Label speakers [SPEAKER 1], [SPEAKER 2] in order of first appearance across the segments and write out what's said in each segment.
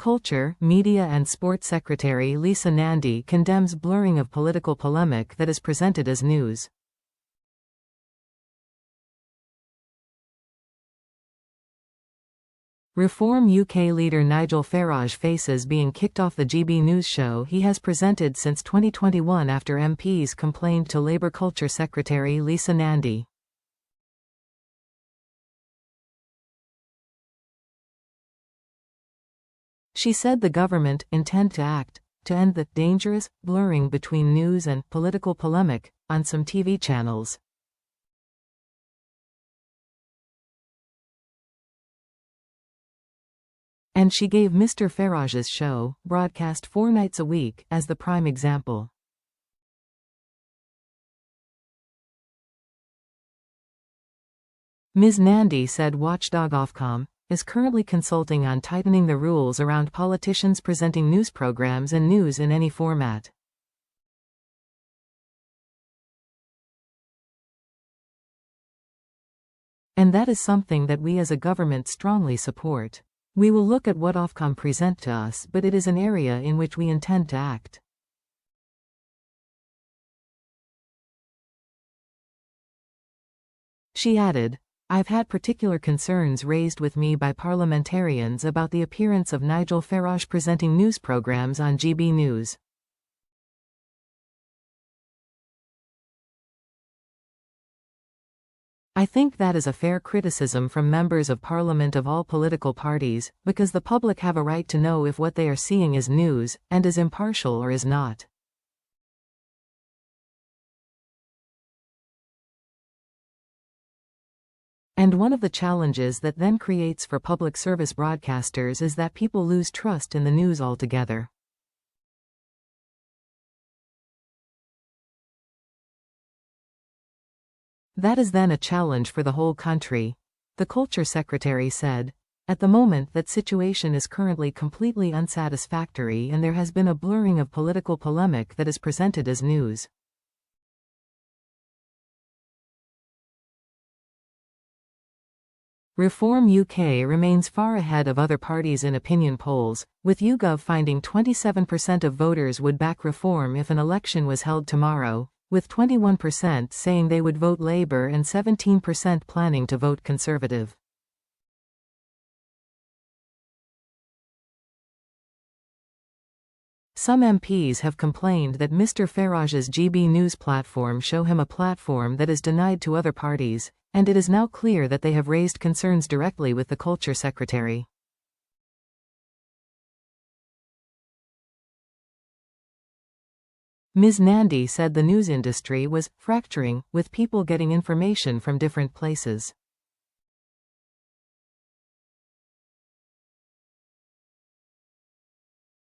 [SPEAKER 1] Culture, Media and Sport Secretary Lisa Nandy condemns blurring of political polemic that is presented as news. Reform UK leader Nigel Farage faces being kicked off the GB News show he has presented since 2021 after MPs complained to Labour Culture Secretary Lisa Nandy. She said the government intend to act to end the dangerous blurring between news and political polemic on some TV channels. And she gave Mr. Farage's show, broadcast 4 nights a week, as the prime example. Ms. Nandy said watchdog Ofcom is currently consulting on tightening the rules around politicians presenting news programs and news in any format. And that is something that we as a government strongly support. We will look at what Ofcom present to us, but it is an area in which we intend to act. She added, I've had particular concerns raised with me by parliamentarians about the appearance of Nigel Farage presenting news programs on GB News. I think that is a fair criticism from members of Parliament of all political parties, because the public have a right to know if what they are seeing is news, and is impartial or is not. And one of the challenges that then creates for public service broadcasters is that people lose trust in the news altogether. That is then a challenge for the whole country, the Culture Secretary said. At the moment, that situation is currently completely unsatisfactory and there has been a blurring of political polemic that is presented as news. Reform UK remains far ahead of other parties in opinion polls, with YouGov finding 27% of voters would back Reform if an election was held tomorrow, with 21% saying they would vote Labour and 17% planning to vote Conservative. Some MPs have complained that Mr. Farage's GB News platform show him a platform that is denied to other parties, and it is now clear that they have raised concerns directly with the Culture Secretary. Ms. Nandy said the news industry was fracturing, with people getting information from different places.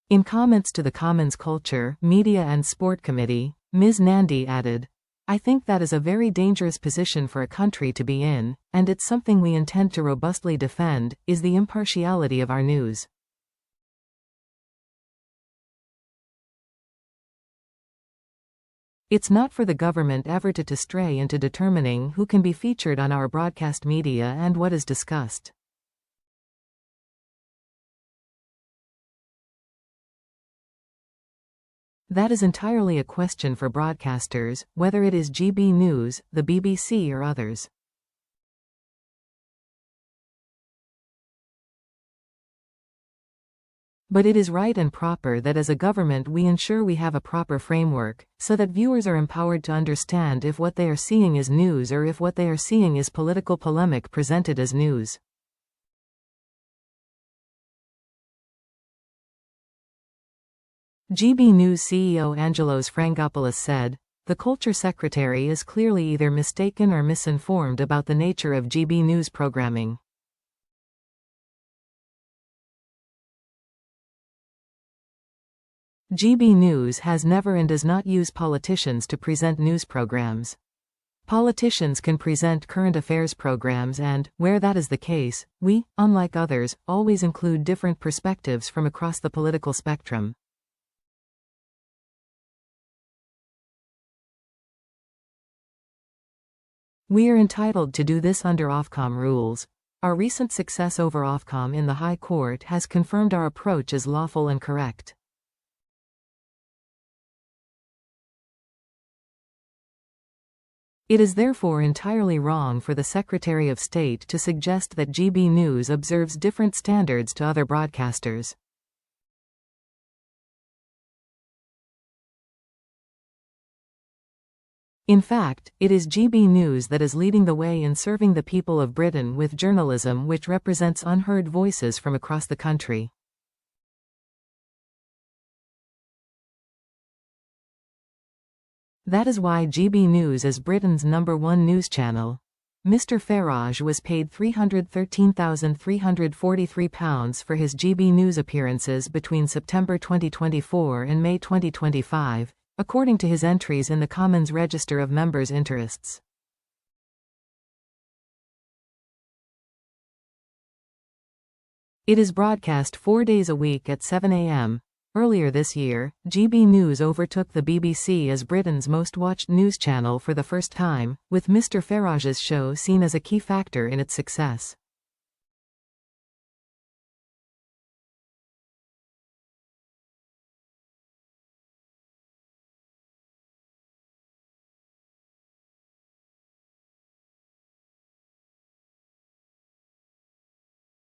[SPEAKER 1] In comments to the Commons Culture, Media and Sport Committee, Ms. Nandy added, I think that is a very dangerous position for a country to be in, and it's something we intend to robustly defend, is the impartiality of our news. It's not for the government ever to stray into determining who can be featured on our broadcast media and what is discussed. That is entirely a question for broadcasters, whether it is GB News, the BBC or others. But it is right and proper that as a government we ensure we have a proper framework, so that viewers are empowered to understand if what they are seeing is news or if what they are seeing is political polemic presented as news. GB News CEO Angelos Frangopoulos said, the Culture Secretary is clearly either mistaken or misinformed about the nature of GB News programming. GB News has never and does not use politicians to present news programs. Politicians can present current affairs programs and, where that is the case, we, unlike others, always include different perspectives from across the political spectrum. We are entitled to do this under Ofcom rules. Our recent success over Ofcom in the High Court has confirmed our approach is lawful and correct. It is therefore entirely wrong for the Secretary of State to suggest that GB News observes different standards to other broadcasters. In fact, it is GB News that is leading the way in serving the people of Britain with journalism which represents unheard voices from across the country. That is why GB News is Britain's #1 news channel. Mr. Farage was paid £313,343 for his GB News appearances between September 2024 and May 2025, according to his entries in the Commons Register of Members' Interests. It is broadcast 4 days a week at 7 a.m. Earlier this year, GB News overtook the BBC as Britain's most watched news channel for the first time, with Mr. Farage's show seen as a key factor in its success.